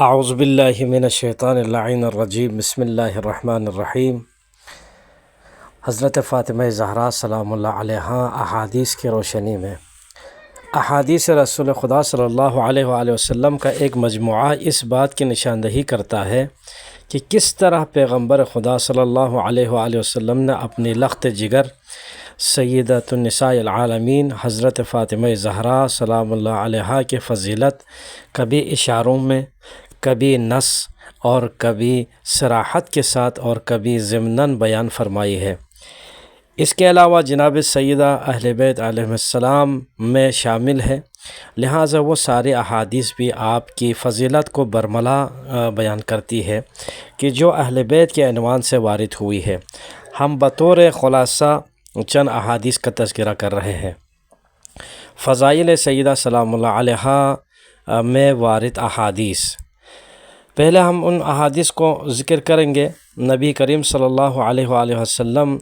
اعوذ باللہ من الشیطان اللعین الرجیم بسم اللہ الرحمن الرحیم۔ حضرت فاطمہ زہرا سلام اللہ علیہا احادیث کی روشنی میں احادیث رسول خدا صلی اللہ علیہ وآلہ وسلم کا ایک مجموعہ اس بات کی نشاندہی کرتا ہے کہ کس طرح پیغمبر خدا صلی اللہ علیہ وآلہ وسلم نے اپنی لخت جگر سیدۃ النساء العالمین حضرت فاطمہ زہرا سلام اللہ علیہا کی فضیلت کبھی اشاروں میں، کبھی نص اور کبھی صراحت کے ساتھ اور کبھی ضمناً بیان فرمائی ہے۔ اس کے علاوہ جناب سیدہ اہل بیت علیہ السلام میں شامل ہے، لہٰذا وہ سارے احادیث بھی آپ کی فضیلت کو برملا بیان کرتی ہے کہ جو اہل بیت کے عنوان سے وارد ہوئی ہے۔ ہم بطور خلاصہ چند احادیث کا تذکرہ کر رہے ہیں۔ فضائل سیدہ سلام اللہ علیہا میں وارد احادیث، پہلے ہم ان احادیث کو ذکر کریں گے۔ نبی کریم صلی اللہ علیہ وآلہ وسلم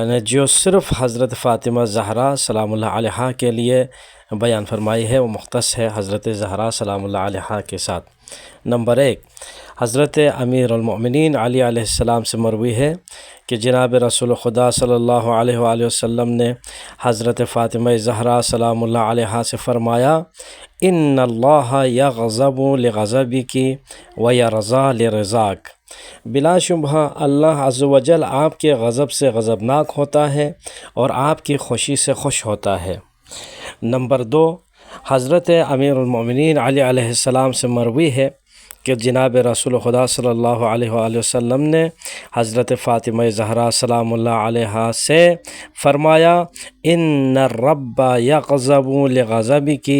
نے جو صرف حضرت فاطمہ زہرا سلام اللہ علیہا کے لیے بیان فرمائی ہے وہ مختص ہے حضرت زہرا سلام اللہ علیہا کے ساتھ۔ نمبر 1، حضرت امیر المؤمنین علی علیہ السلام سے مروی ہے کہ جناب رسول خدا صلی اللہ علیہ وآلہ وسلم نے حضرت فاطمہ زہرا سلام اللہ علیہا سے فرمایا، ان اللہ یغضب لغضبک ویرضا لرضاک، بلا شبہ اللہ عز و جل آپ کے غضب سے غضبناک ہوتا ہے اور آپ کی خوشی سے خوش ہوتا ہے۔ نمبر 2، حضرت امیر المؤمنین علی علیہ السلام سے مروی ہے کہ جناب رسول خدا صلی اللہ علیہ وآلہ وسلم نے حضرت فاطمہ زہرا سلام اللہ علیہا سے فرمایا، ان الرب یغضب لغضبک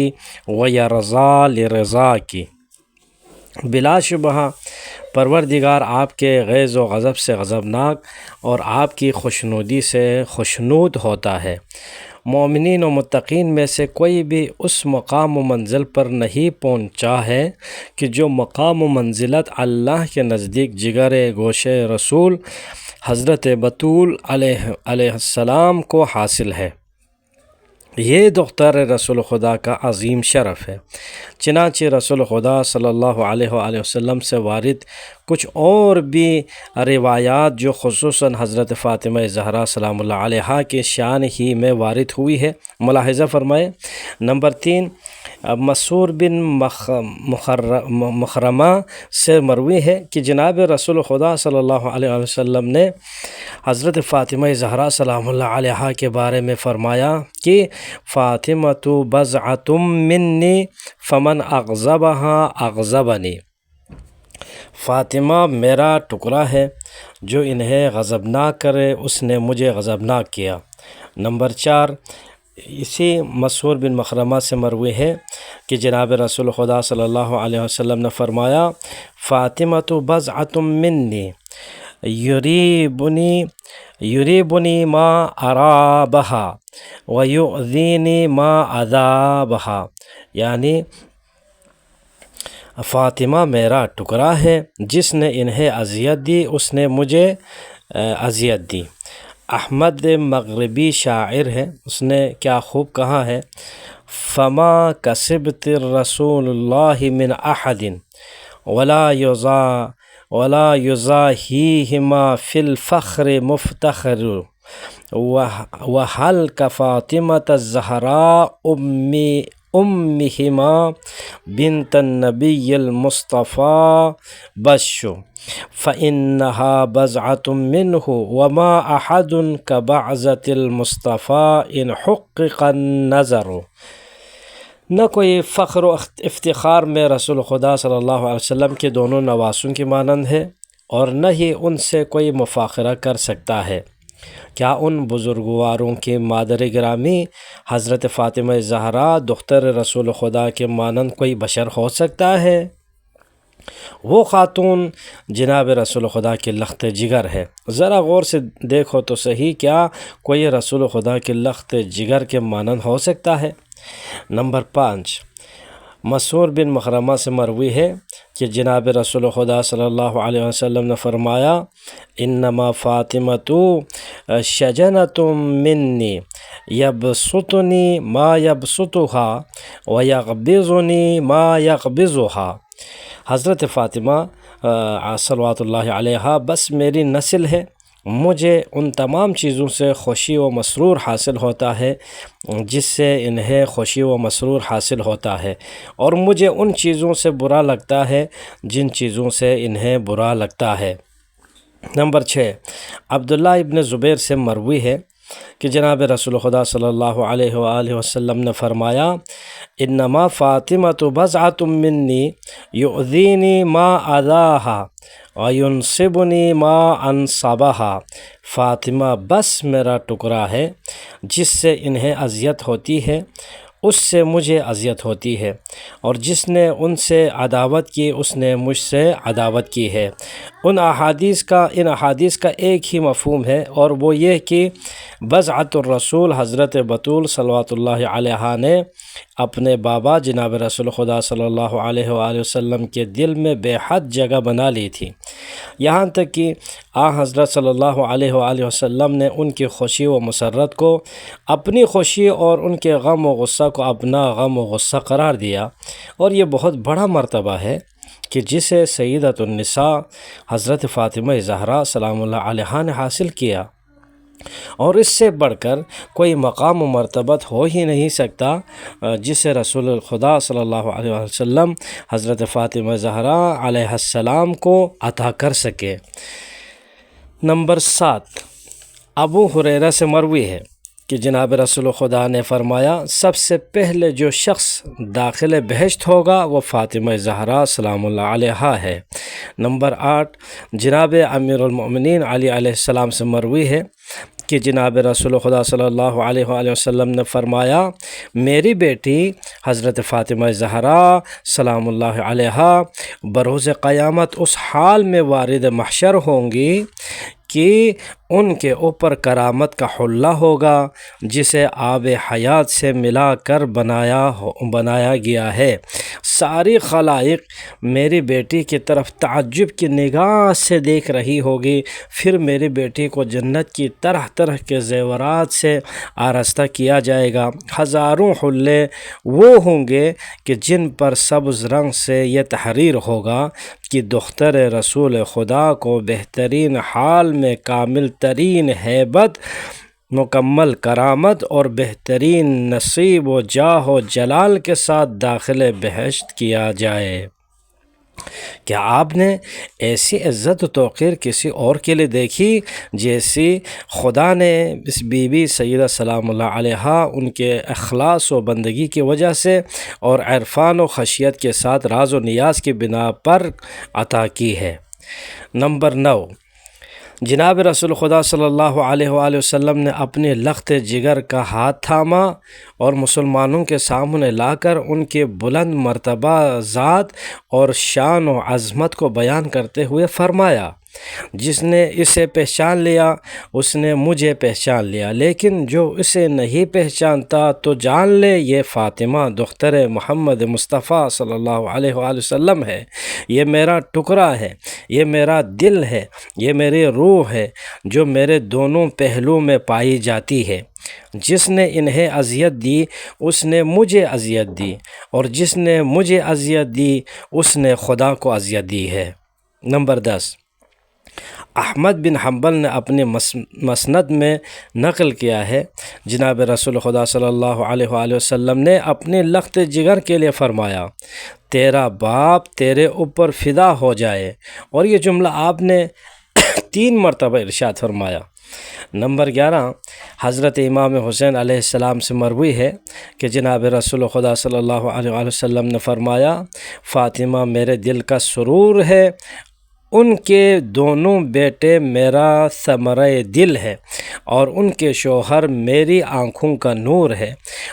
ویرضا لرضاک، بلا شبہ پروردگار آپ کے غیظ و غضب سے غضبناک اور آپ کی خوشنودی سے خوشنود ہوتا ہے۔ مومنین و متقین میں سے کوئی بھی اس مقام و منزل پر نہیں پہنچا ہے کہ جو مقام و منزلت اللہ کے نزدیک جگر گوش رسول حضرت بطول علیہ السلام کو حاصل ہے۔ یہ دختر رسول خدا کا عظیم شرف ہے۔ چنانچہ رسول خدا صلی اللہ علیہ وآلہ وسلم سے وارد کچھ اور بھی روایات جو خصوصاً حضرت فاطمہ زہرا سلام اللہ علیہا کے شان ہی میں وارد ہوئی ہے، ملاحظہ فرمائے۔ نمبر 3، مسعور بن مخرمہ سے مروی ہے کہ جناب رسول خدا صلی اللہ علیہ وسلم نے حضرت فاطمہ زہرا سلام اللہ علیہا کے بارے میں فرمایا کہ فاطمۃ بضعۃ منی فمن اغضبها اغضبنی، فاطمہ میرا ٹکڑا ہے، جو انہیں غضبناک کرے اس نے مجھے غضبناک کیا۔ نمبر 4، اسی مسعور بن مخرمہ سے مروی ہے کہ جناب رسول خدا صلی اللہ علیہ وسلم نے فرمایا، فاطمۃ بضعۃ منی یریبنی ما ارابہا ویؤذینی ما عذابہا، یعنی فاطمہ میرا ٹکڑا ہے، جس نے انہیں اذیت دی اس نے مجھے اذیت دی۔ احمد مغربی شاعر ہے، اس نے کیا خوب کہا ہے، فما کسبت الرسول اللہ من احد ولا یضاہیہما فی الفخر مفتخر وحل کفاطمۃ الزہراء امہما بنت النبی المصطفیٰ بش فإنها بضعۃ منہ وما احد کبعضۃ المصطفیٰ ان حقق النظر، نہ کوئی فخر و افتخار میں رسول خدا صلی اللہ علیہ وسلم کے دونوں نواسوں کی مانند ہے اور نہ ہی ان سے کوئی مفاخرہ کر سکتا ہے۔ کیا ان بزرگواروں کی مادر گرامی حضرت فاطمہ زہرا دختر رسول خدا کے مانند کوئی بشر ہو سکتا ہے؟ وہ خاتون جناب رسول خدا کی لخت جگر ہے۔ ذرا غور سے دیکھو تو صحیح، کیا کوئی رسول خدا کی لخت جگر کے مانند ہو سکتا ہے؟ نمبر 5، مسعور بن مخرمہ سے مروی ہے کہ جناب رسول خدا صلی اللہ علیہ وسلم نے فرمایا، انما فاطمۃ شجنۃ منی یبسطنی ما یبسطها ویقبضنی ما یقبضها، حضرت فاطمہ صلوات اللہ علیہا بس میری نسل ہے، مجھے ان تمام چیزوں سے خوشی و مسرور حاصل ہوتا ہے جس سے انہیں خوشی و مسرور حاصل ہوتا ہے، اور مجھے ان چیزوں سے برا لگتا ہے جن چیزوں سے انہیں برا لگتا ہے۔ نمبر 6، عبداللہ ابن زبیر سے مروی ہے کہ جناب رسول خدا صلی اللہ علیہ وآلہ وسلم نے فرمایا، انما فاطمۃ بضعۃ منی یؤذینی ما اذاہا وینصبنی ما انصبہا۔ فاطمہ بس میرا ٹکڑا ہے، جس سے انہیں اذیت ہوتی ہے اس سے مجھے اذیت ہوتی ہے، اور جس نے ان سے عداوت کی اس نے مجھ سے عداوت کی ہے۔ ان احادیث کا ایک ہی مفہوم ہے، اور وہ یہ کہ بضعۃ الرسول حضرت بطول صلوات اللہ علیہا نے اپنے بابا جناب رسول خدا صلی اللہ علیہ وآلہ وسلم کے دل میں بے حد جگہ بنا لی تھی، یہاں تک کہ حضرت صلی اللہ علیہ وآلہ وسلم نے ان کی خوشی و مسرت کو اپنی خوشی اور ان کے غم و غصہ کو اپنا غم و غصہ قرار دیا، اور یہ بہت بڑا مرتبہ ہے کہ جسے سیدۃ النساء حضرت فاطمہ زہرا سلام اللہ علیہا نے حاصل کیا، اور اس سے بڑھ کر کوئی مقام و مرتبت ہو ہی نہیں سکتا جسے رسول خدا صلی اللہ علیہ وسلم حضرت فاطمہ زہرا علیہ السلام کو عطا کر سکے۔ نمبر 7، ابو ہریرہ سے مروی ہے کہ جناب رسول خدا نے فرمایا، سب سے پہلے جو شخص داخل بہشت ہوگا وہ فاطمہ زہرا سلام اللہ علیہا ہے۔ نمبر 8، جناب امیر المؤمنین علی علیہ السلام سے مروی ہے کہ جناب رسول خدا صلی اللہ علیہ وآلہ وسلم نے فرمایا، میری بیٹی حضرت فاطمہ زہرا سلام اللہ علیہا بروز قیامت اس حال میں وارد محشر ہوں گی کہ ان کے اوپر کرامت کا حلہ ہوگا جسے آب حیات سے ملا کر بنایا گیا ہے۔ ساری خلائق میری بیٹی کی طرف تعجب کی نگاہ سے دیکھ رہی ہوگی، پھر میری بیٹی کو جنت کی طرح طرح کے زیورات سے آراستہ کیا جائے گا۔ ہزاروں حلے وہ ہوں گے کہ جن پر سبز رنگ سے یہ تحریر ہوگا کہ دختر رسول خدا کو بہترین حال میں کامل ترین ہیبت، مکمل کرامت اور بہترین نصیب و جاہ و جلال کے ساتھ داخل بہشت کیا جائے۔ کیا آپ نے ایسی عزت و توقیر کسی اور کے لیے دیکھی جیسی خدا نے اس بی بی سیدہ سلام اللہ علیہا ان کے اخلاص و بندگی کی وجہ سے اور عرفان و خشیت کے ساتھ راز و نیاز کی بنا پر عطا کی ہے۔ نمبر 9، جناب رسول خدا صلی اللہ علیہ وآلہ وسلم نے اپنے لخت جگر کا ہاتھ تھاما اور مسلمانوں کے سامنے لا کر ان کے بلند مرتبہ ذات اور شان و عظمت کو بیان کرتے ہوئے فرمایا، جس نے اسے پہچان لیا اس نے مجھے پہچان لیا، لیکن جو اسے نہیں پہچانتا تو جان لے یہ فاطمہ دختر محمد مصطفیٰ صلی اللہ علیہ وآلہ وسلم ہے، یہ میرا ٹکڑا ہے، یہ میرا دل ہے، یہ میری روح ہے جو میرے دونوں پہلو میں پائی جاتی ہے۔ جس نے انہیں اذیت دی اس نے مجھے اذیت دی، اور جس نے مجھے اذیت دی اس نے خدا کو اذیت دی ہے۔ نمبر 10، احمد بن حنبل نے اپنے مسند میں نقل کیا ہے، جناب رسول خدا صلی اللہ علیہ وآلہ وسلم نے اپنے لخت جگر کے لیے فرمایا، تیرا باپ تیرے اوپر فدا ہو جائے، اور یہ جملہ آپ نے 3 مرتبہ ارشاد فرمایا۔ نمبر 11، حضرت امام حسین علیہ السلام سے مروی ہے کہ جناب رسول خدا صلی اللہ علیہ وآلہ وسلم نے فرمایا، فاطمہ میرے دل کا سرور ہے، ان کے دونوں بیٹے میرا ثمرہ دل ہے، اور ان کے شوہر میری آنکھوں کا نور ہے،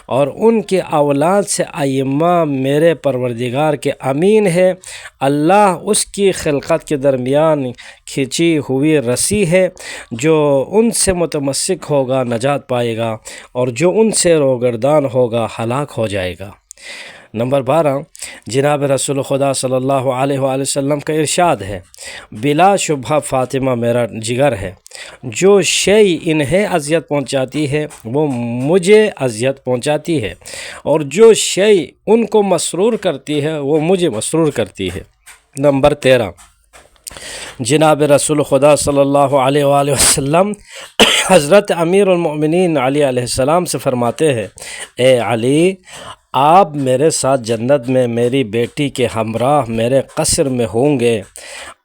اور ان کے اولاد سے ائمہ میرے پروردگار کے امین ہے۔ اللہ اس کی خلقت کے درمیان کھینچی ہوئی رسی ہے، جو ان سے متمسک ہوگا نجات پائے گا، اور جو ان سے روگردان ہوگا ہلاک ہو جائے گا۔ نمبر 12، جناب رسول خدا صلی اللہ علیہ وآلہ وسلم کا ارشاد ہے، بلا شبہ فاطمہ میرا جگر ہے، جو شے انہیں اذیت پہنچاتی ہے وہ مجھے اذیت پہنچاتی ہے، اور جو شے ان کو مسرور کرتی ہے وہ مجھے مسرور کرتی ہے۔ نمبر 13، جناب رسول خدا صلی اللہ علیہ وآلہ وسلم حضرت امیر المؤمنین علی علیہ السلام سے فرماتے ہیں، اے علی، آپ میرے ساتھ جنت میں میری بیٹی کے ہمراہ میرے قصر میں ہوں گے،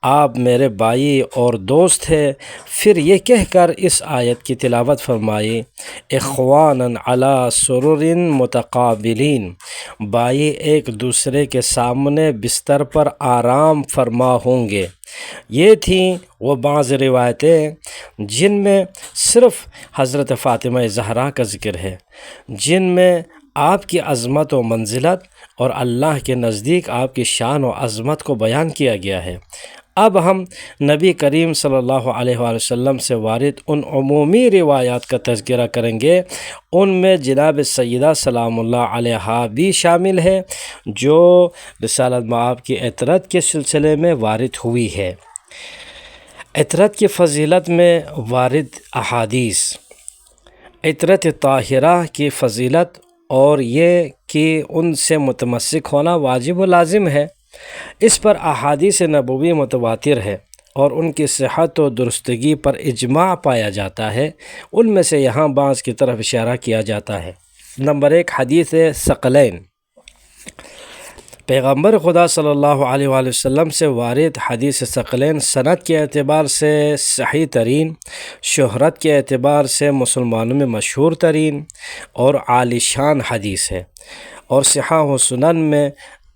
آپ میرے بھائی اور دوست ہیں۔ پھر یہ کہہ کر اس آیت کی تلاوت فرمائی، اخوانا علی سرر متقابلین، بھائی ایک دوسرے کے سامنے بستر پر آرام فرما ہوں گے۔ یہ تھیں وہ بعض روایتیں جن میں صرف حضرت فاطمہ زہرا کا ذکر ہے، جن میں آپ کی عظمت و منزلت اور اللہ کے نزدیک آپ کی شان و عظمت کو بیان کیا گیا ہے۔ اب ہم نبی کریم صلی اللہ علیہ وآلہ وسلم سے وارد ان عمومی روایات کا تذکرہ کریں گے، ان میں جناب سیدہ سلام اللہ علیہا بھی شامل ہے جو رسالت مآب کی عطرت کے سلسلے میں وارد ہوئی ہے۔ عطرت کی فضیلت میں وارد احادیث، عطرت طاہرہ کی فضیلت اور یہ کہ ان سے متمسک ہونا واجب و لازم ہے، اس پر احادیث نبوی متواتر ہے اور ان کی صحت و درستگی پر اجماع پایا جاتا ہے۔ ان میں سے یہاں بعض کی طرف اشارہ کیا جاتا ہے۔ نمبر 1، حدیث ثقلین، پیغمبر خدا صلی اللہ علیہ وآلہ وسلم سے وارد حدیث ثقلین سند کے اعتبار سے صحیح ترین، شہرت کے اعتبار سے مسلمانوں میں مشہور ترین اور عالی شان حدیث ہے، اور صحاح و سنن میں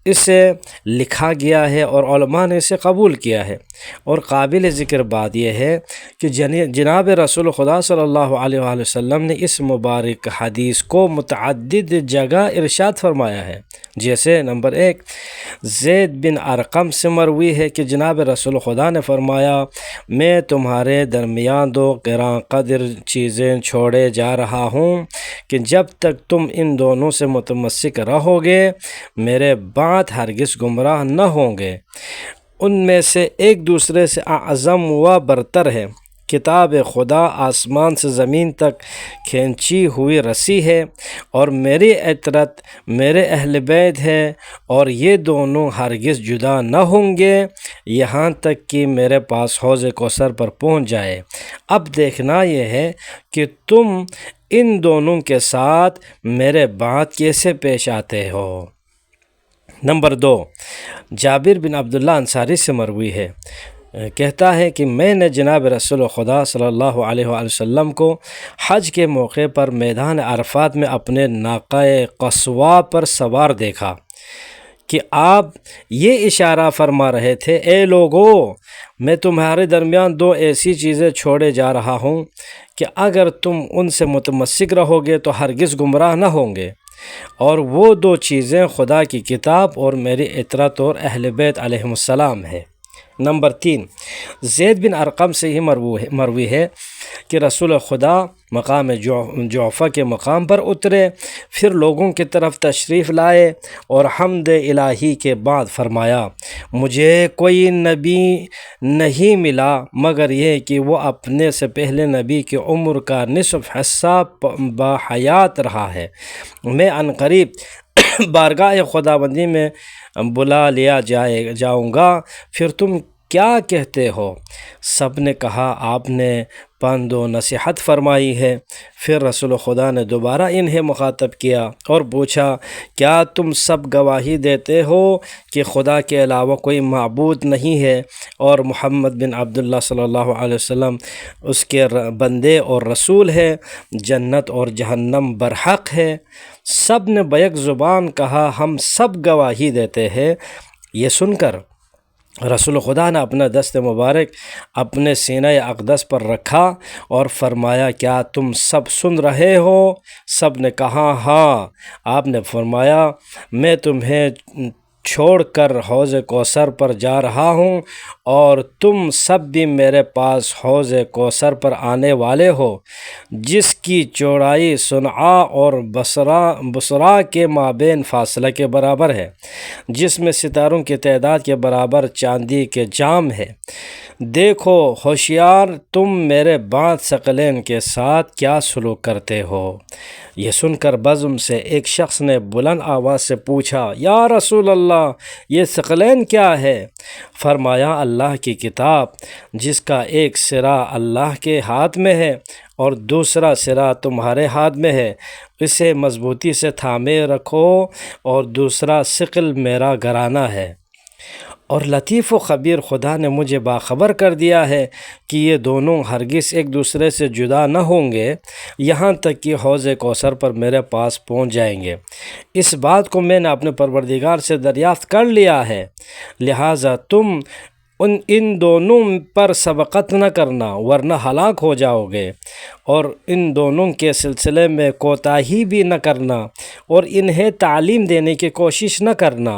اسے لکھا گیا ہے اور علماء نے اسے قبول کیا ہے۔ اور قابل ذکر بات یہ ہے کہ جناب رسول خدا صلی اللہ علیہ وآلہ وسلم نے اس مبارک حدیث کو متعدد جگہ ارشاد فرمایا ہے، جیسے نمبر 1، زید بن ارقم سے مروی ہے کہ جناب رسول خدا نے فرمایا، میں تمہارے درمیان دو گراں قدر چیزیں چھوڑے جا رہا ہوں کہ جب تک تم ان دونوں سے متمسک رہو گے میرے بعد ہرگز گمراہ نہ ہوں گے۔ ان میں سے ایک دوسرے سے اعظم و برتر ہے۔ کتاب خدا آسمان سے زمین تک کھینچی ہوئی رسی ہے، اور میری عطرت میرے اہل بیت ہے، اور یہ دونوں ہرگز جدا نہ ہوں گے یہاں تک کہ میرے پاس حوض کوثر پر پہنچ جائے۔ اب دیکھنا یہ ہے کہ تم ان دونوں کے ساتھ میرے بعد کیسے پیش آتے ہو۔ نمبر 2، جابر بن عبداللہ انصاری سے مروی ہے، کہتا ہے کہ میں نے جناب رسول خدا صلی اللہ علیہ وآلہ وسلم کو حج کے موقع پر میدان عرفات میں اپنے ناقہ قصویٰ پر سوار دیکھا کہ آپ یہ اشارہ فرما رہے تھے، اے لوگو، میں تمہارے درمیان دو ایسی چیزیں چھوڑے جا رہا ہوں کہ اگر تم ان سے متمسک رہو گے تو ہرگز گمراہ نہ ہوں گے، اور وہ دو چیزیں خدا کی کتاب اور میری عطرت اور اہل بیت علیہم السلام ہے۔ نمبر 3، زید بن ارقم سے ہی مروی ہے کہ رسول خدا مقام جعفہ کے مقام پر اترے، پھر لوگوں کی طرف تشریف لائے اور حمد الہی کے بعد فرمایا، مجھے کوئی نبی نہیں ملا مگر یہ کہ وہ اپنے سے پہلے نبی کی عمر کا نصف حصہ باحیات رہا ہے۔ میں عنقریب بارگاہ خداوندی میں بلا لیا جاؤں گا، پھر تم کیا کہتے ہو؟ سب نے کہا، آپ نے پند و نصیحت فرمائی ہے۔ پھر رسول خدا نے دوبارہ انہیں مخاطب کیا اور پوچھا، کیا تم سب گواہی دیتے ہو کہ خدا کے علاوہ کوئی معبود نہیں ہے اور محمد بن عبداللہ صلی اللہ علیہ وسلم اس کے بندے اور رسول ہے، جنت اور جہنم برحق ہے؟ سب نے بیک زبان کہا، ہم سب گواہی دیتے ہیں۔ یہ سن کر رسول خدا نے اپنا دست مبارک اپنے سینہ اقدس پر رکھا اور فرمایا، کیا تم سب سن رہے ہو؟ سب نے کہا، ہاں۔ آپ نے فرمایا، میں تمہیں چھوڑ کر حوض کوثر پر جا رہا ہوں، اور تم سب بھی میرے پاس حوض کوثر پر آنے والے ہو، جس کی چوڑائی صنعاء اور بصرہ کے مابین فاصلہ کے برابر ہے، جس میں ستاروں کی تعداد کے برابر چاندی کے جام ہے۔ دیکھو ہوشیار تم میرے بعد ثقلین کے ساتھ کیا سلوک کرتے ہو۔ یہ سن کر بزم سے ایک شخص نے بلند آواز سے پوچھا، یا رسول اللہ، یہ ثقلین کیا ہے؟ فرمایا، اللہ کی کتاب جس کا ایک سرا اللہ کے ہاتھ میں ہے اور دوسرا سرا تمہارے ہاتھ میں ہے، اسے مضبوطی سے تھامے رکھو، اور دوسرا ثقل میرا گھرانہ ہے۔ اور لطیف و خبیر خدا نے مجھے باخبر کر دیا ہے کہ یہ دونوں ہرگز ایک دوسرے سے جدا نہ ہوں گے یہاں تک کہ حوض کوثر پر میرے پاس پہنچ جائیں گے۔ اس بات کو میں نے اپنے پروردگار سے دریافت کر لیا ہے، لہٰذا تم ان دونوں پر سبقت نہ کرنا ورنہ ہلاک ہو جاؤ گے، اور ان دونوں کے سلسلے میں کوتاہی بھی نہ کرنا، اور انہیں تعلیم دینے کی کوشش نہ کرنا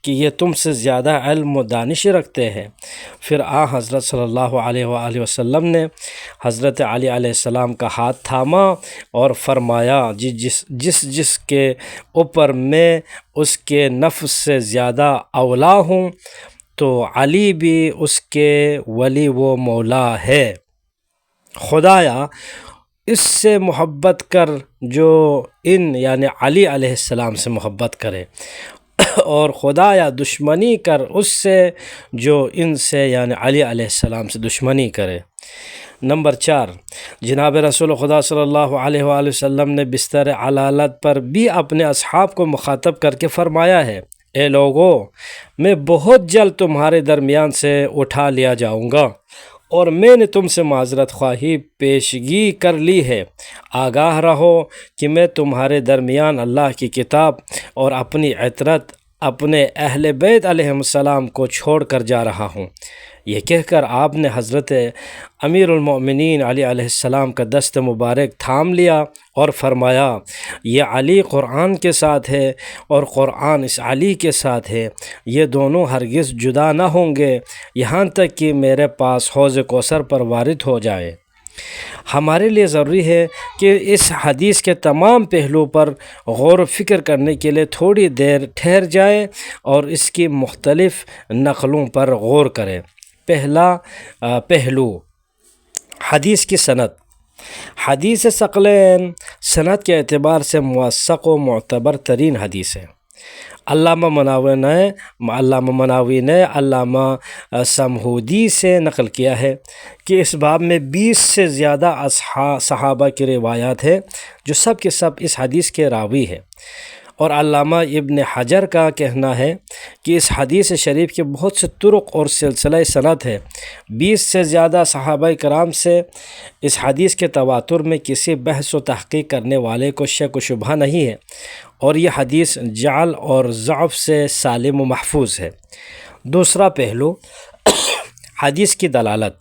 کہ یہ تم سے زیادہ علم و دانش رکھتے ہیں۔ پھر حضرت صلی اللہ علیہ وآلہ وسلم نے حضرت علی علیہ السلام کا ہاتھ تھاما اور فرمایا، جس کے اوپر میں اس کے نفس سے زیادہ اولا ہوں، تو علی بھی اس کے ولی و مولا ہے۔ خدایا اس سے محبت کر جو یعنی علی علیہ السلام سے محبت کرے، اور خدایا دشمنی کر اس سے جو ان سے یعنی علی علیہ السلام سے دشمنی کرے۔ نمبر 4، جناب رسول خدا صلی اللہ علیہ وآلہ وسلم نے بستر علالت پر بھی اپنے اصحاب کو مخاطب کر کے فرمایا ہے، اے لوگو، میں بہت جلد تمہارے درمیان سے اٹھا لیا جاؤں گا، اور میں نے تم سے معذرت خواہی پیشگی کر لی ہے۔ آگاہ رہو کہ میں تمہارے درمیان اللہ کی کتاب اور اپنی عطرت اپنے اہل بیت علیہ السلام کو چھوڑ کر جا رہا ہوں۔ یہ کہہ کر آپ نے حضرت امیر المؤمنین علی علیہ السلام کا دست مبارک تھام لیا اور فرمایا، یہ علی قرآن کے ساتھ ہے اور قرآن اس علی کے ساتھ ہے، یہ دونوں ہرگز جدا نہ ہوں گے یہاں تک کہ میرے پاس حوض کوثر پر وارد ہو جائے۔ ہمارے لیے ضروری ہے کہ اس حدیث کے تمام پہلو پر غور و فکر کرنے کے لیے تھوڑی دیر ٹھہر جائے اور اس کی مختلف نقلوں پر غور کریں۔ پہلا پہلو، حدیث کی سند۔ حدیث ثقلین سند کے اعتبار سے موثق و معتبر ترین حدیث ہے۔ علامہ مناوی نے علامہ سمہودی سے نقل کیا ہے کہ اس باب میں 20 سے زیادہ صحابہ کی روایات ہیں جو سب کے سب اس حدیث کے راوی ہیں، اور علامہ ابن حجر کا کہنا ہے کہ اس حدیث شریف کے بہت سے طرق اور سلسلہ سند ہے۔ 20 سے زیادہ صحابہ کرام سے اس حدیث کے تواتر میں کسی بحث و تحقیق کرنے والے کو شک و شبہ نہیں ہے، اور یہ حدیث جعل اور ضعف سے سالم و محفوظ ہے۔ دوسرا پہلو، حدیث کی دلالت۔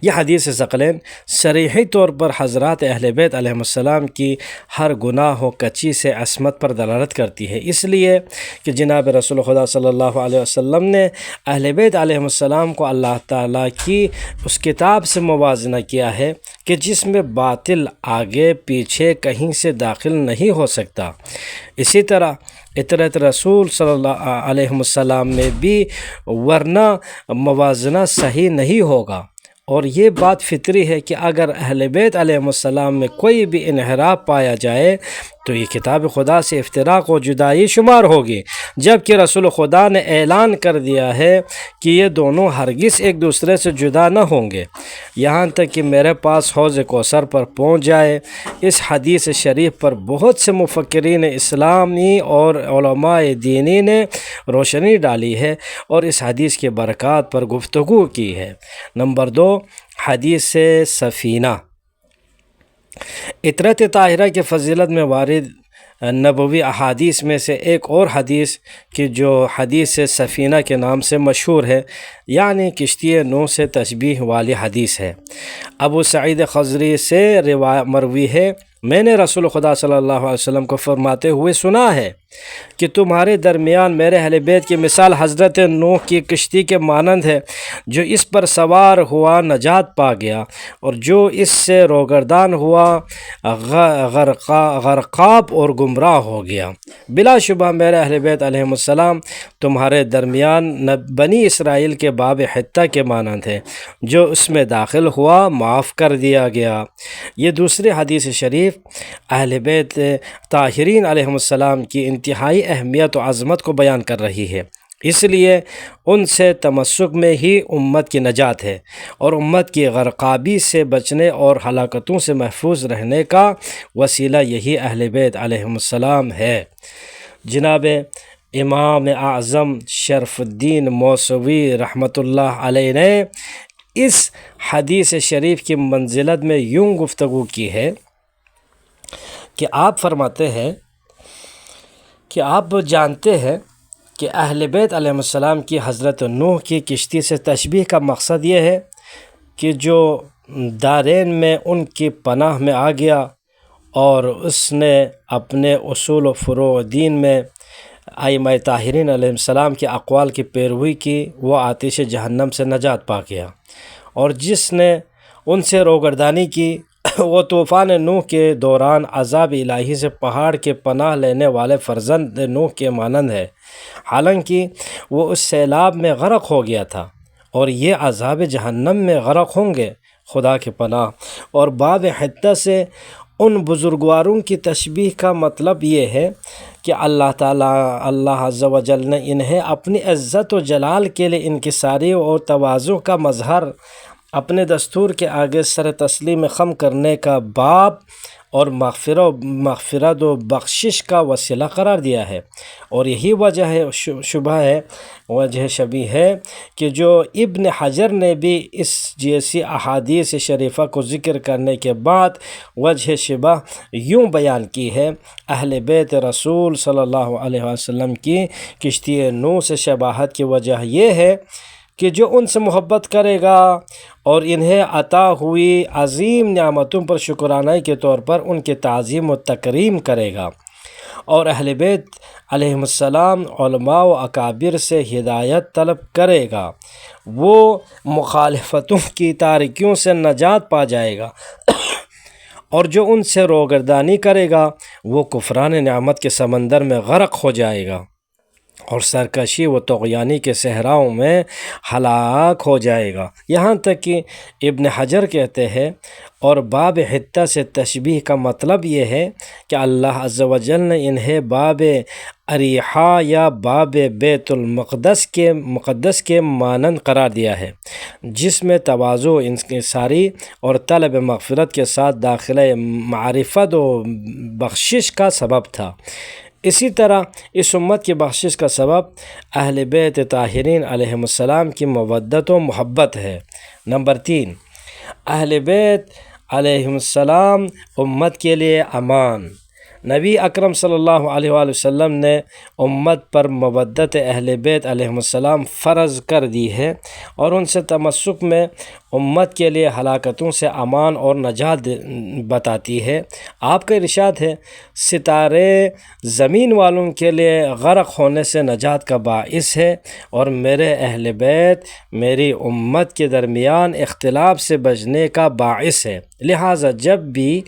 یہ حدیث ثقلین صریحی طور پر حضرات اہل بیت علیہ السلام کی ہر گناہ و کچی سے عصمت پر دلالت کرتی ہے، اس لیے کہ جناب رسول خدا صلی اللہ علیہ وسلم نے اہل بیت علیہ السلام کو اللہ تعالیٰ کی اس کتاب سے موازنہ کیا ہے کہ جس میں باطل آگے پیچھے کہیں سے داخل نہیں ہو سکتا۔ اسی طرح اطرت رسول صلی اللہ علیہ وسلم میں بھی، ورنہ موازنہ صحیح نہیں ہوگا۔ اور یہ بات فطری ہے کہ اگر اہل بیت علیہ السلام میں کوئی بھی انحراف پایا جائے تو یہ کتاب خدا سے افتراق و جدائی شمار ہوگی، جبکہ رسول خدا نے اعلان کر دیا ہے کہ یہ دونوں ہرگز ایک دوسرے سے جدا نہ ہوں گے یہاں تک کہ میرے پاس حوض کوثر پر پہنچ جائے۔ اس حدیث شریف پر بہت سے مفکرین اسلامی اور علماء دینی نے روشنی ڈالی ہے اور اس حدیث کی برکات پر گفتگو کی ہے۔ نمبر 2، حدیث سفینہ۔ عطرت طاہرہ کی فضیلت میں وارد نبوی احادیث میں سے ایک اور حدیث کہ جو حدیث سفینہ کے نام سے مشہور ہے، یعنی کشتی نوح سے تشبیہ والی حدیث ہے۔ ابو سعید خضری سے مروی ہے، میں نے رسول خدا صلی اللہ علیہ وسلم کو فرماتے ہوئے سنا ہے کہ تمہارے درمیان میرے اہل بیت کی مثال حضرت نوح کی کشتی کے مانند ہے، جو اس پر سوار ہوا نجات پا گیا، اور جو اس سے روگردان ہوا غرقاب اور گمراہ ہو گیا۔ بلا شبہ میرے اہل بیت علیہم السلام تمہارے درمیان بنی اسرائیل کے باب حتہ کے مانند ہے، جو اس میں داخل ہوا معاف کر دیا گیا۔ یہ دوسری حدیث شریف اہل بیت طاہرین علیہم السلام کی انتہائی اہمیت و عظمت کو بیان کر رہی ہے، اس لیے ان سے تمسک میں ہی امت کی نجات ہے، اور امت کی غرقابی سے بچنے اور ہلاکتوں سے محفوظ رہنے کا وسیلہ یہی اہل بیت علیہم السلام ہے۔ جناب امام اعظم شرف الدین موسوی رحمۃ اللہ علیہ نے اس حدیث شریف کی منزلت میں یوں گفتگو کی ہے کہ آپ فرماتے ہیں کہ آپ جانتے ہیں کہ اہل بیت علیہ السلام کی حضرت نوح کی کشتی سے تشبیہ کا مقصد یہ ہے کہ جو دارین میں ان کی پناہ میں آ گیا اور اس نے اپنے اصول و فروع دین میں ائمہ طاہرین علیہ السلام کے اقوال کی پیروی کی، وہ آتش جہنم سے نجات پا گیا، اور جس نے ان سے روگردانی کی وہ طوفان نوح کے دوران عذاب الہی سے پہاڑ کے پناہ لینے والے فرزند نوح کے مانند ہے، حالانکہ وہ اس سیلاب میں غرق ہو گیا تھا، اور یہ عذاب جہنم میں غرق ہوں گے، خدا کی پناہ۔ اور باب حتہ سے ان بزرگواروں کی تشبیہ کا مطلب یہ ہے کہ اللہ عز و جل نے انہیں اپنی عزت و جلال کے لیے انکساری اور تواضع کا مظہر، اپنے دستور کے آگے سر تسلیم خم کرنے کا باب اور مغفرت و بخشش کا وسیلہ قرار دیا ہے، اور یہی وجہ شبیہ ہے کہ جو ابن حجر نے بھی اس جیسی احادیث شریفہ کو ذکر کرنے کے بعد وجہ شبہ یوں بیان کی ہے: اہل بیت رسول صلی اللہ علیہ وسلم کی کشتی نوح سے شباہت کی وجہ یہ ہے کہ جو ان سے محبت کرے گا اور انہیں عطا ہوئی عظیم نعمتوں پر شکرانہ کے طور پر ان کی تعظیم و تکریم کرے گا، اور اہل بیت علیہم السلام علماء و اکابر سے ہدایت طلب کرے گا، وہ مخالفتوں کی تاریکیوں سے نجات پا جائے گا، اور جو ان سے روگردانی کرے گا وہ کفران نعمت کے سمندر میں غرق ہو جائے گا، اور سرکشی و طغیانی کے صحراؤں میں ہلاک ہو جائے گا۔ یہاں تک کہ ابن حجر کہتے ہیں، اور باب حتہ سے تشبیہ کا مطلب یہ ہے کہ اللہ عز و جل نے انہیں باب اریحا یا باب بیت المقدس کے مانند قرار دیا ہے، جس میں تواضع، انکساری اور طلب مغفرت کے ساتھ داخلہ معرفت و بخشش کا سبب تھا۔ اسی طرح اس امت کی بخشش کا سبب اہل بیت طاہرین علیہم السلام کی مودت و محبت ہے۔ نمبر 3، اہل بیت علیہم السلام امت کے لیے امان۔ نبی اکرم صلی اللہ علیہ وآلہ وسلم نے امت پر مودت اہل بیت علیہم السلام فرض کر دی ہے، اور ان سے تمسک میں امت کے لیے ہلاکتوں سے امان اور نجات بتاتی ہے۔ آپ کا ارشاد ہے: ستارے زمین والوں کے لیے غرق ہونے سے نجات کا باعث ہے، اور میرے اہل بیت میری امت کے درمیان اختلاف سے بچنے کا باعث ہے۔ لہٰذا جب بھی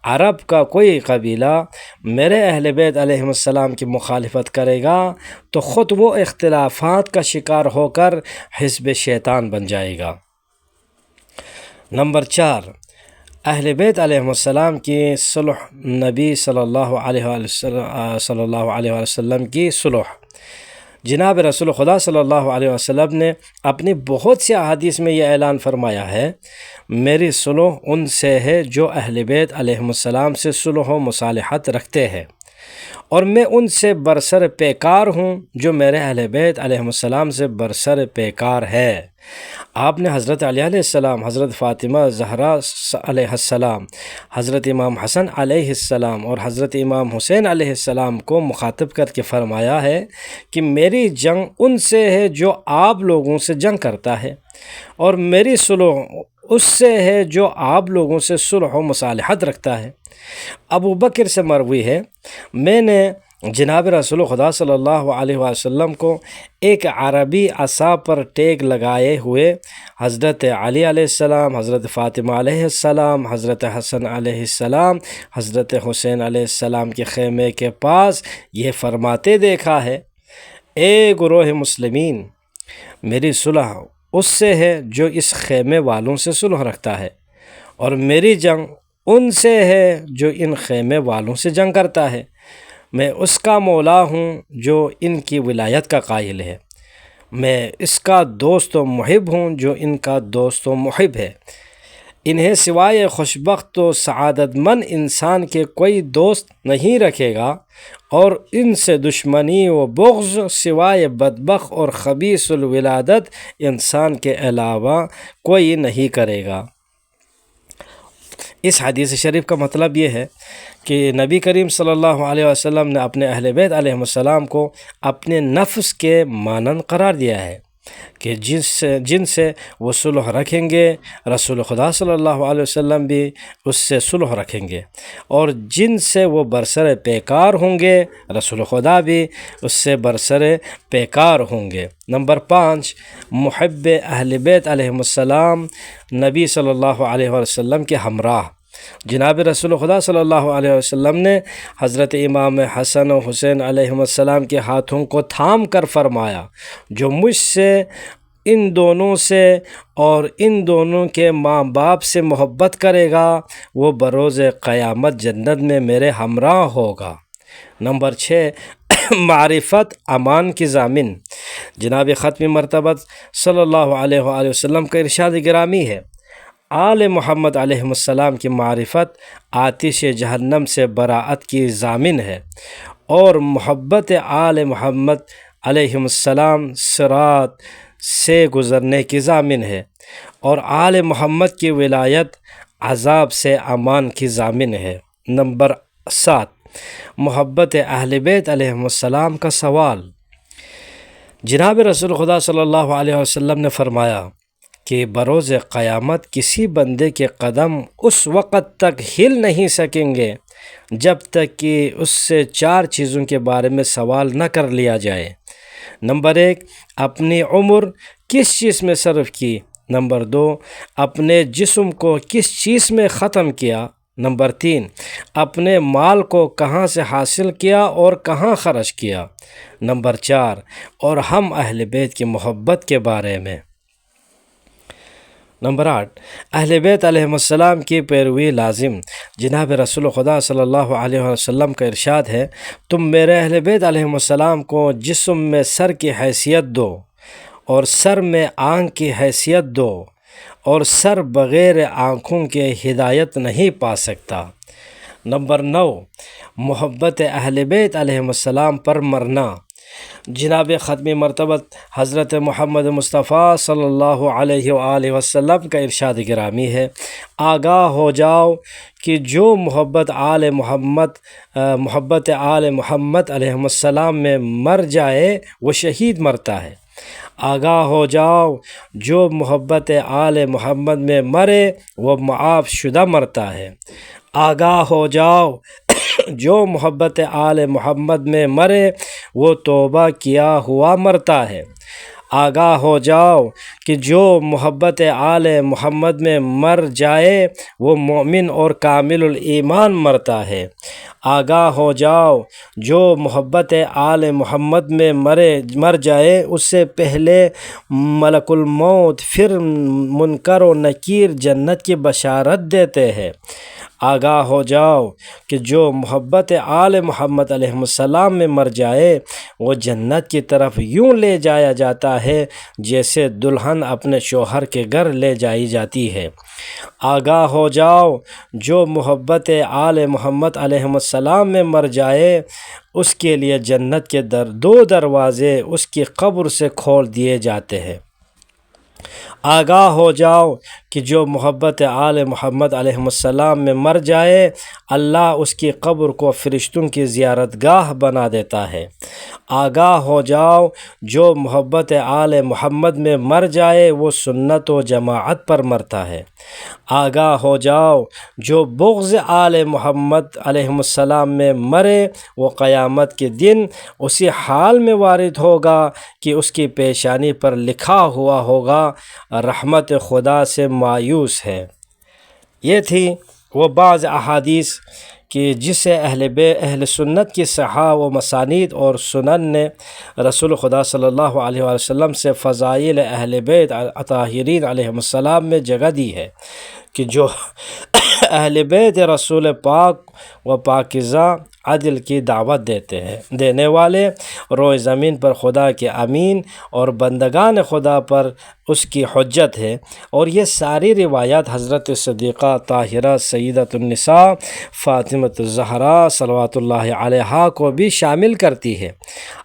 عرب کا کوئی قبیلہ میرے اہل بیت علیہم السلام کی مخالفت کرے گا تو خود وہ اختلافات کا شکار ہو کر حزب شیطان بن جائے گا۔ نمبر 4، اہل بیت علیہم السلام کی صلح، نبی صلی اللہ علیہ وسلم کی صلح۔ جناب رسول خدا صلی اللہ علیہ وسلم نے اپنی بہت سی احادیث میں یہ اعلان فرمایا ہے: میری صلح ان سے ہے جو اہل بیت علیہم السلام سے صلح و مصالحت رکھتے ہیں، اور میں ان سے برسر پیکار ہوں جو میرے اہل بیت علیہم السلام سے برسر پیکار ہے۔ آپ نے حضرت علی علیہ السلام، حضرت فاطمہ زہرا علیہ السلام، حضرت امام حسن علیہ السلام اور حضرت امام حسین علیہ السلام کو مخاطب کر کے فرمایا ہے کہ میری جنگ ان سے ہے جو آپ لوگوں سے جنگ کرتا ہے، اور میری صلح اس سے ہے جو آپ لوگوں سے صلح و مصالحت رکھتا ہے۔ ابو بکر سے مروی ہے: میں نے جناب رسول خدا صلی اللہ علیہ وسلم کو ایک عربی عصا پر ٹیک لگائے ہوئے حضرت علی علیہ السلام، حضرت فاطمہ علیہ السلام، حضرت حسن علیہ السلام، حضرت حسین علیہ السلام کے خیمے کے پاس یہ فرماتے دیکھا ہے، اے گروہ مسلمین، میری صلح اس سے ہے جو اس خیمے والوں سے صلح رکھتا ہے، اور میری جنگ ان سے ہے جو ان خیمے والوں سے جنگ کرتا ہے۔ میں اس کا مولا ہوں جو ان کی ولایت کا قائل ہے، میں اس کا دوست و محب ہوں جو ان کا دوست و محب ہے۔ انہیں سوائے خوشبخت و سعادت مند انسان کے کوئی دوست نہیں رکھے گا، اور ان سے دشمنی و بغض سوائے بدبخت اور خبیث الولادت انسان کے علاوہ کوئی نہیں کرے گا۔ اس حدیث شریف کا مطلب یہ ہے کہ نبی کریم صلی اللہ علیہ وسلم نے اپنے اہل بیت علیہ السلام کو اپنے نفس کے مانند قرار دیا ہے کہ جن سے وہ صلح رکھیں گے، رسول خدا صلی اللہ علیہ وسلم بھی اس سے صلح رکھیں گے، اور جن سے وہ برسر پیکار ہوں گے، رسول خدا بھی اس سے برسر پیکار ہوں گے۔ نمبر 5، محب اہل بیت علیہ السلام نبی صلی اللہ علیہ وسلم کے ہمراہ۔ جناب رسول خدا صلی اللہ علیہ وسلم نے حضرت امام حسن و حسین علیہ السلام کے ہاتھوں کو تھام کر فرمایا، جو مجھ سے، ان دونوں سے اور ان دونوں کے ماں باپ سے محبت کرے گا، وہ بروز قیامت جنت میں میرے ہمراہ ہوگا۔ نمبر 6، معرفت امان کی ضامن۔ جناب ختمی مرتبہ صلی اللہ علیہ وآلہ وسلم کا ارشاد گرامی ہے، آل محمد علیہ السلام کی معرفت آتش جہنم سے براعت کی ضامن ہے، اور محبت آل محمد علیہ السلام صراط سے گزرنے کی ضامن ہے، اور آل محمد کی ولایت عذاب سے امان کی ضامن ہے۔ نمبر 7، محبت اہل بیت علیہ السلام کا سوال۔ جناب رسول خدا صلی اللہ علیہ وسلم نے فرمایا کہ بروز قیامت کسی بندے کے قدم اس وقت تک ہل نہیں سکیں گے جب تک کہ اس سے 4 چیزوں کے بارے میں سوال نہ کر لیا جائے۔ نمبر 1، اپنی عمر کس چیز میں صرف کی۔ نمبر 2، اپنے جسم کو کس چیز میں ختم کیا۔ نمبر 3، اپنے مال کو کہاں سے حاصل کیا اور کہاں خرچ کیا۔ نمبر 4، اور ہم اہل بیت کی محبت کے بارے میں۔ نمبر 8، اہل بیت علیہ السلام کی پیروی لازم۔ جناب رسول خدا صلی اللہ علیہ وسلم کا ارشاد ہے، تم میرے اہل بیت علیہ السلام کو جسم میں سر کی حیثیت دو، اور سر میں آنکھ کی حیثیت دو، اور سر بغیر آنکھوں کے ہدایت نہیں پا سکتا۔ نمبر 9، محبت اہل بیت علیہ السلام پر مرنا۔ جناب ختمی مرتبہ حضرت محمد مصطفیٰ صلی اللہ علیہ وآلہ وسلم کا ارشاد گرامی ہے، آگاہ ہو جاؤ کہ جو محبت آل محمد علیہ السلام میں مر جائے وہ شہید مرتا ہے۔ آگاہ ہو جاؤ جو محبت آل محمد میں مرے وہ معاف شدہ مرتا ہے۔ آگاہ ہو جاؤ جو محبت آل محمد میں مرے وہ توبہ کیا ہوا مرتا ہے۔ آگاہ ہو جاؤ کہ جو محبت آل محمد میں مر جائے وہ مومن اور کامل الایمان مرتا ہے۔ آگاہ ہو جاؤ جو محبت آل محمد میں مر جائے اس سے پہلے ملک الموت پھر منکر و نکیر جنت کی بشارت دیتے ہیں۔ آگاہ ہو جاؤ کہ جو محبت آل محمد علیہ السلام میں مر جائے وہ جنت کی طرف یوں لے جایا جاتا ہے جیسے دلہن اپنے شوہر کے گھر لے جائی جاتی ہے۔ آگاہ ہو جاؤ جو محبت آل محمد علیہ السلام میں مر جائے اس کے لیے جنت کے 2 دروازے اس کی قبر سے کھول دیے جاتے ہیں۔ آگاہ ہو جاؤ کہ جو محبت آل محمد علیہ السلام میں مر جائے اللہ اس کی قبر کو فرشتوں کی زیارت گاہ بنا دیتا ہے۔ آگاہ ہو جاؤ جو محبت آل محمد میں مر جائے وہ سنت و جماعت پر مرتا ہے۔ آگاہ ہو جاؤ جو بغض آل محمد علیہ السلام میں مرے وہ قیامت کے دن اسی حال میں وارد ہوگا کہ اس کی پیشانی پر لکھا ہوا ہوگا رحمت خدا سے مایوس ہے۔ یہ تھی وہ بعض احادیث کہ جسے اہل سنت کی صحاح و مسانید اور سنن نے رسول خدا صلی اللہ علیہ وآلہ وسلم سے فضائل اہل بیت اطاہرین علیہ السلام میں جگہ دی ہے کہ جو اہل بیت رسول پاک و پاکیزہ عدل کی دعوت دینے والے روئے زمین پر خدا کے امین اور بندگان خدا پر اس کی حجت ہے۔ اور یہ ساری روایات حضرت صدیقہ طاہرہ سیدۃ النساء فاطمۃ الزہراء صلوات اللہ علیہا کو بھی شامل کرتی ہے۔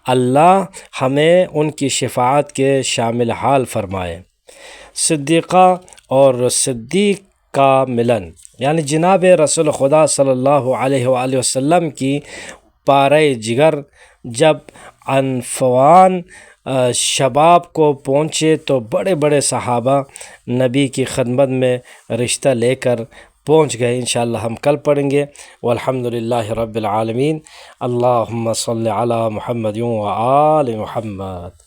اللہ ہمیں ان کی شفاعت کے شامل حال فرمائے۔ صدیقہ اور صدیق کا ملن یعنی جناب رسول خدا صلی اللہ علیہ وآلہ وسلم کی پارہ جگر جب عنفوان شباب کو پہنچے تو بڑے بڑے صحابہ نبی کی خدمت میں رشتہ لے کر پہنچ گئے۔ انشاءاللہ ہم کل پڑھیں گے۔ والحمدللہ رب العالمین۔ اللہم صلی علی محمد و آل محمد۔